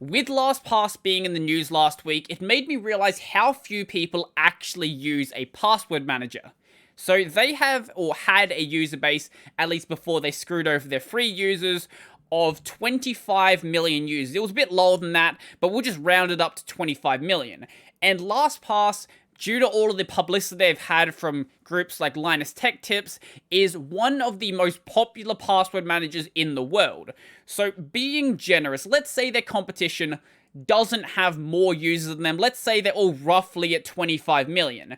With Lastpass being in the news last week, it made me realize how few people actually use a password manager. So they have, or had, a user base, at least before they screwed over their free users, of 25 million users. It was a bit lower than that, but we'll just round it up to 25 million. And LastPass, due to all of the publicity they've had from groups like Linus Tech Tips, is one of the most popular password managers in the world. So being generous, let's say their competition doesn't have more users than them. Let's say they're all roughly at 25 million.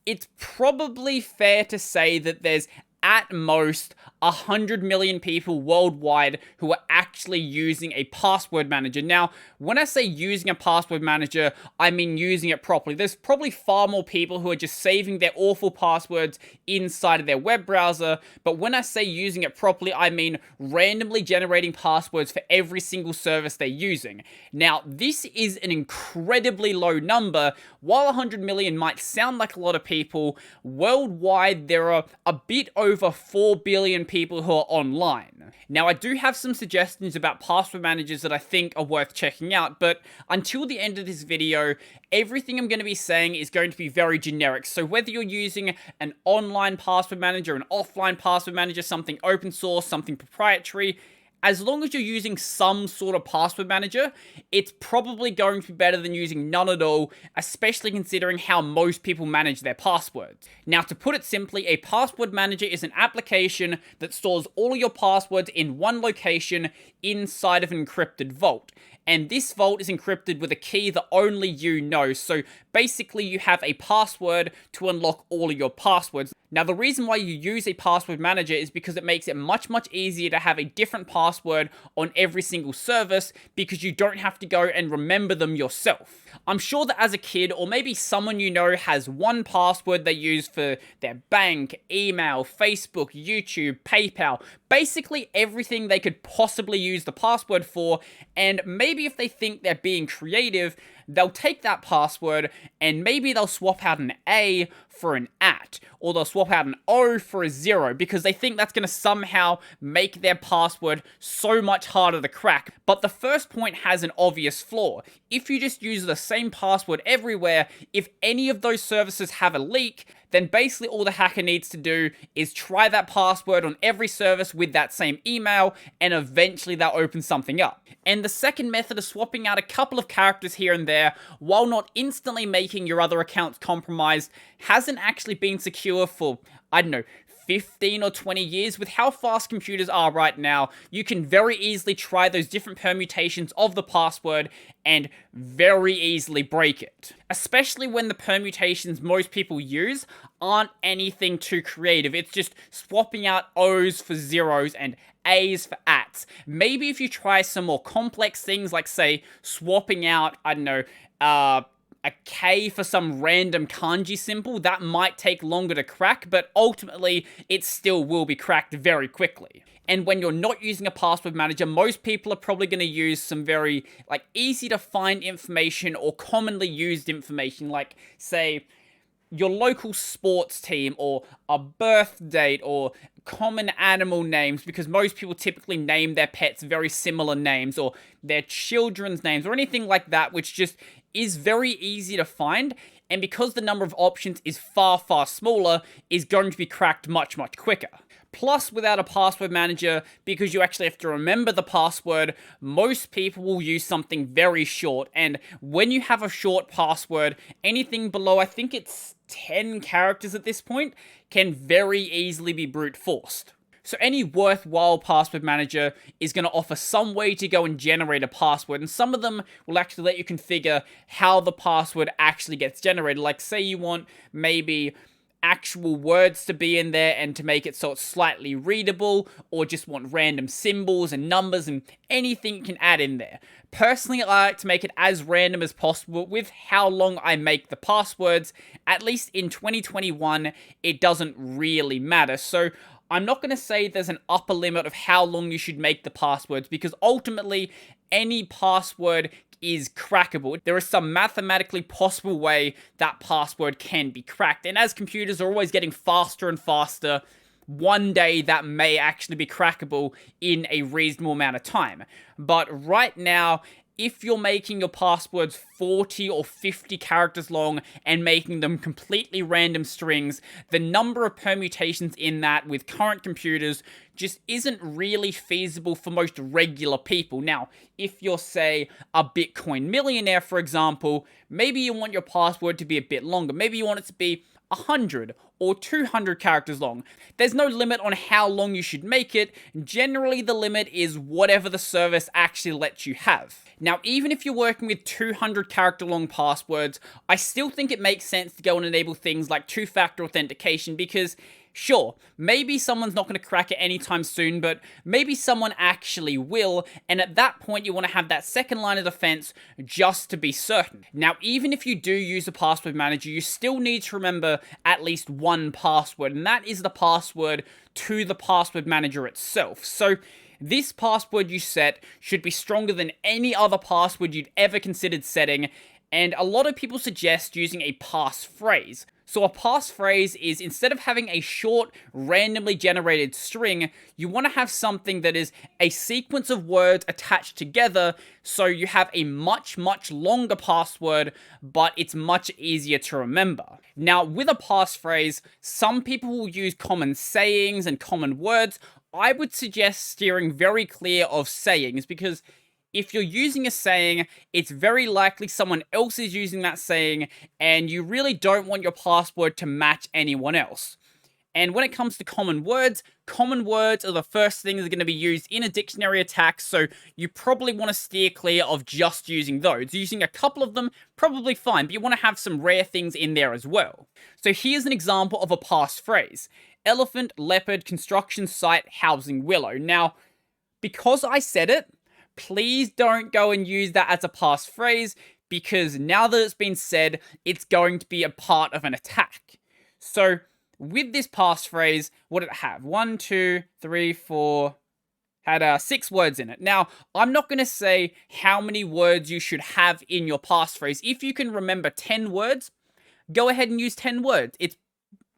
It's probably fair to say that there's at most 100 million people worldwide who are actually using a password manager. Now, when I say using a password manager, I mean using it properly. There's probably far more people who are just saving their awful passwords inside of their web browser, but when I say using it properly, I mean randomly generating passwords for every single service they're using. Now, this is an incredibly low number. While 100 million might sound like a lot of people, worldwide there are a bit over 4 billion people who are online. Now, I do have some suggestions about password managers that I think are worth checking out, but until the end of this video, everything I'm going to be saying is going to be very generic. So whether you're using an online password manager, an offline password manager, something open source, something proprietary, as long as you're using some sort of password manager, it's probably going to be better than using none at all, especially considering how most people manage their passwords. Now, to put it simply, a password manager is an application that stores all of your passwords in one location inside of an encrypted vault. And this vault is encrypted with a key that only you know. So basically, you have a password to unlock all of your passwords. Now, the reason why you use a password manager is because it makes it much easier to have a different password on every single service, because you don't have to go and remember them yourself. I'm sure that as a kid, or maybe someone you know has one password they use for their bank, email, Facebook, YouTube, PayPal, basically everything they could possibly use the password for, and maybe if they think they're being creative, they'll take that password and maybe they'll swap out an A for an at, or they'll swap out an O for a 0, because they think that's going to somehow make their password so much harder to crack. But the first point has an obvious flaw. If you just use the same password everywhere, if any of those services have a leak, then basically all the hacker needs to do is try that password on every service with that same email, and eventually they'll open something up. And the second method of swapping out a couple of characters here and there, while not instantly making your other accounts compromised, hasn't actually been secure for, I don't know, 15 or 20 years. With how fast computers are right now, you can very easily try those different permutations of the password and very easily break it. Especially when the permutations most people use aren't anything too creative. It's just swapping out O's for zeros and A's for ats. Maybe if you try some more complex things, like say swapping out, I don't know, a K for some random kanji symbol, that might take longer to crack, but ultimately it still will be cracked very quickly. And when you're not using a password manager, most people are probably going to use some very easy to find information or commonly used information, like say your local sports team, or a birth date, or common animal names, because most people typically name their pets very similar names, or their children's names, or anything like that, which just is very easy to find, and because the number of options is far smaller, is going to be cracked much quicker. Plus, without a password manager, because you actually have to remember the password, most people will use something very short, and when you have a short password, anything below, I think it's 10 characters at this point, can very easily be brute forced. So any worthwhile password manager is going to offer some way to go and generate a password, and some of them will actually let you configure how the password actually gets generated. Like say you want maybe actual words to be in there and to make it so it's slightly readable, or just want random symbols and numbers and anything you can add in there. Personally, I like to make it as random as possible with how long I make the passwords. At least in 2021, it doesn't really matter. So I'm not going to say there's an upper limit of how long you should make the passwords, because ultimately any password is crackable. There is some mathematically possible way that password can be cracked, and as computers are always getting faster and faster, one day that may actually be crackable in a reasonable amount of time. But right now, if you're making your passwords 40 or 50 characters long and making them completely random strings, the number of permutations in that with current computers just isn't really feasible for most regular people. Now, if you're, say, a Bitcoin millionaire, for example, maybe you want your password to be a bit longer. Maybe you want it to be 100 or 200 characters long. There's no limit on how long you should make it. Generally, the limit is whatever the service actually lets you have. Now, even if you're working with 200 character long passwords, I still think it makes sense to go and enable things like two-factor authentication because sure, maybe someone's not going to crack it anytime soon, but maybe someone actually will, and at that point you want to have that second line of defense just to be certain. Now, even if you do use a password manager, you still need to remember at least one password, and that is the password to the password manager itself. So this password you set should be stronger than any other password you'd ever considered setting, and a lot of people suggest using a passphrase. So a passphrase is, instead of having a short, randomly generated string, you want to have something that is a sequence of words attached together, so you have a much, much longer password, but it's much easier to remember. Now, with a passphrase, some people will use common sayings and common words. I would suggest steering very clear of sayings, because if you're using a saying, it's very likely someone else is using that saying, and you really don't want your password to match anyone else. And when it comes to common words are the first things that are going to be used in a dictionary attack, so you probably want to steer clear of just using those. Using a couple of them, probably fine, but you want to have some rare things in there as well. So here's an example of a passphrase. Elephant, leopard, construction site, housing willow. Now, because I said it, please don't go and use that as a passphrase, because now that it's been said, it's going to be a part of an attack. So, with this passphrase, what did it have? 1, 2, 3, 4, had 6 words in it. Now, I'm not going to say how many words you should have in your passphrase. If you can remember 10 words, go ahead and use 10 words. It's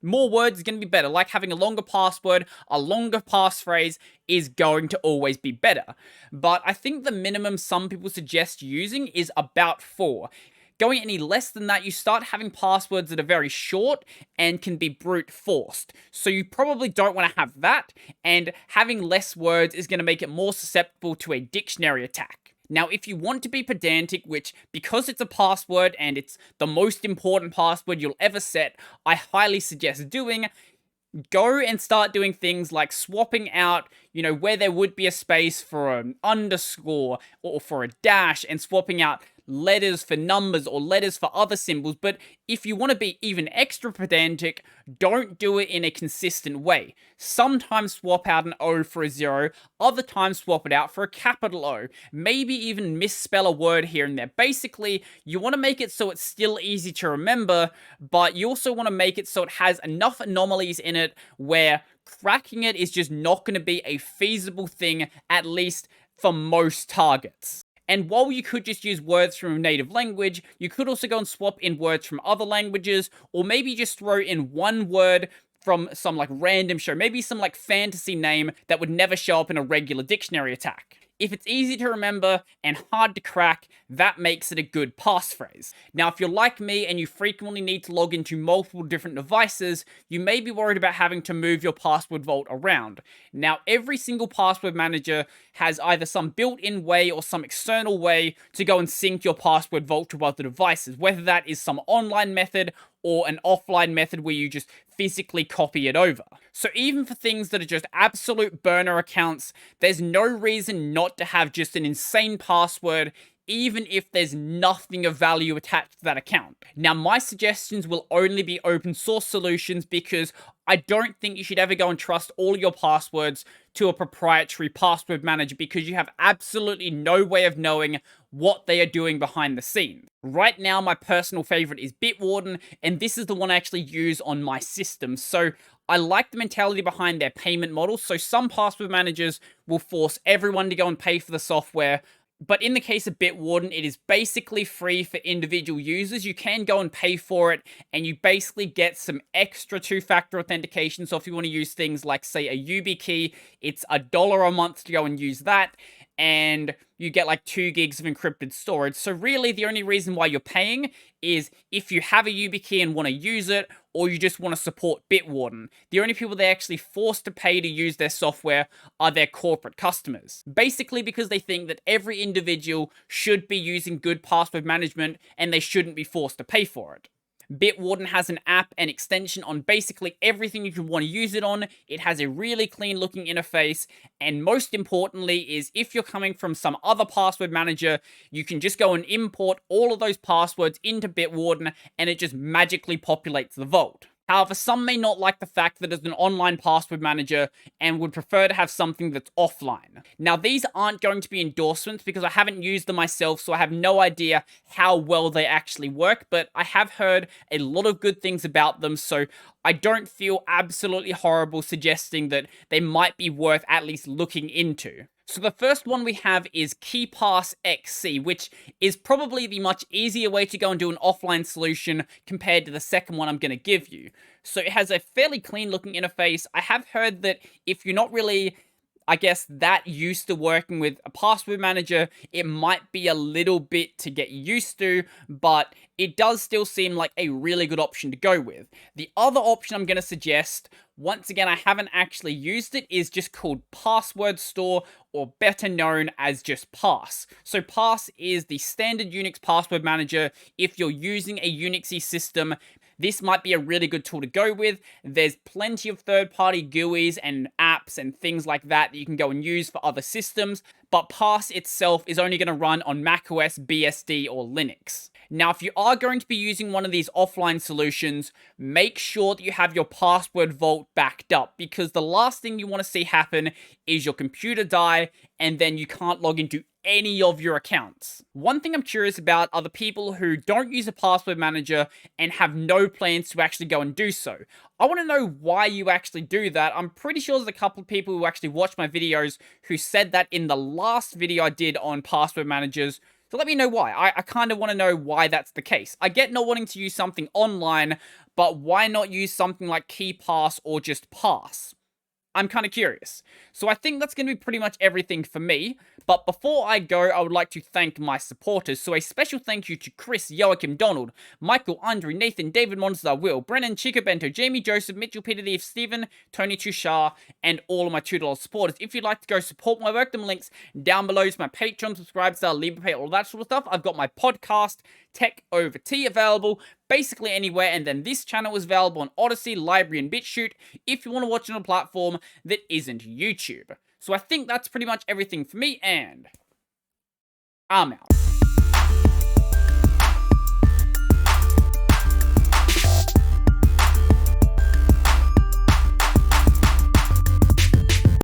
more words is going to be better. Like having a longer password, a longer passphrase is going to always be better. But I think the minimum some people suggest using is about 4. Going any less than that, you start having passwords that are very short and can be brute forced. So you probably don't want to have that, and having less words is going to make it more susceptible to a dictionary attack. Now, if you want to be pedantic, which, because it's a password and it's the most important password you'll ever set, I highly suggest doing, go and start doing things like swapping out, where there would be a space for an underscore or for a dash, and swapping out letters for numbers or letters for other symbols. But if you want to be even extra pedantic, don't do it in a consistent way. Sometimes swap out an O for a 0, other times swap it out for a capital O. Maybe even misspell a word here and there. Basically, you want to make it so it's still easy to remember, but you also want to make it so it has enough anomalies in it where cracking it is just not going to be a feasible thing, at least for most targets. And while you could just use words from a native language, you could also go and swap in words from other languages, or maybe just throw in one word from some random show, maybe some fantasy name that would never show up in a regular dictionary attack. If it's easy to remember and hard to crack, that makes it a good passphrase. Now, if you're like me and you frequently need to log into multiple different devices, you may be worried about having to move your password vault around. Now, every single password manager has either some built-in way or some external way to go and sync your password vault to other devices, whether that is some online method or an offline method where you just physically copy it over. So even for things that are just absolute burner accounts, there's no reason not to have just an insane password, even if there's nothing of value attached to that account. Now, my suggestions will only be open source solutions, because I don't think you should ever go and trust all your passwords to a proprietary password manager, because you have absolutely no way of knowing what they are doing behind the scenes. Right now, my personal favorite is Bitwarden, and this is the one I actually use on my system. So I like the mentality behind their payment model. So some password managers will force everyone to go and pay for the software, but in the case of Bitwarden, it is basically free for individual users. You can go and pay for it, and you basically get some extra two-factor authentication. So if you want to use things like, say, a YubiKey, it's $1 a month to go and use that. and you get like 2 gigs of encrypted storage. So really the only reason why you're paying is if you have a YubiKey and want to use it, or you just want to support Bitwarden. The only people they actually force to pay to use their software are their corporate customers. Basically because they think that every individual should be using good password management and they shouldn't be forced to pay for it. Bitwarden has an app and extension on basically everything you can want to use it on. It has a really clean looking interface, and most importantly is if you're coming from some other password manager, you can just go and import all of those passwords into Bitwarden and it just magically populates the vault. However, some may not like the fact that it's an online password manager and would prefer to have something that's offline. Now, these aren't going to be endorsements because I haven't used them myself, so I have no idea how well they actually work, but I have heard a lot of good things about them, so I don't feel absolutely horrible suggesting that they might be worth at least looking into. So the first one we have is KeyPass XC, which is probably the much easier way to go and do an offline solution compared to the second one I'm going to give you. So it has a fairly clean looking interface. I have heard that if you're not really, I guess, that used to working with a password manager, it might be a little bit to get used to, but it does still seem like a really good option to go with. The other option I'm going to suggest, once again, I haven't actually used it, is just called Password Store, or better known as just Pass. So Pass is the standard Unix password manager. If you're using a Unixy system, this might be a really good tool to go with. There's plenty of third-party GUIs and apps and things like that you can go and use for other systems, but Pass itself is only going to run on macOS, BSD, or Linux. Now, if you are going to be using one of these offline solutions, make sure that you have your password vault backed up, because the last thing you want to see happen is your computer die and then you can't log into any of your accounts. One thing I'm curious about are the people who don't use a password manager and have no plans to actually go and do so. I want to know why you actually do that. I'm pretty sure there's a couple of people who actually watch my videos who said that in the last video I did on password managers. So let me know why. I kind of want to know why that's the case. I get not wanting to use something online, but why not use something like KeyPass or just Pass? I'm kind of curious. So I think that's going to be pretty much everything for me. But before I go, I would like to thank my supporters. So a special thank you to Chris, Joachim, Donald, Michael, Andre, Nathan, David Monster, Will, Brennan, Chica Bento, Jamie, Joseph, Mitchell, Peter, Eve, Stephen, Tony Tushar, and all of my $2 supporters. If you'd like to go support my work, them links down below to my Patreon, subscribe star, LibrePay, all that sort of stuff. I've got my podcast, Tech Over Tea, available basically anywhere, and then this channel is available on Odyssey, Library, and BitChute if you want to watch on a platform that isn't YouTube. So I think that's pretty much everything for me, and I'm out.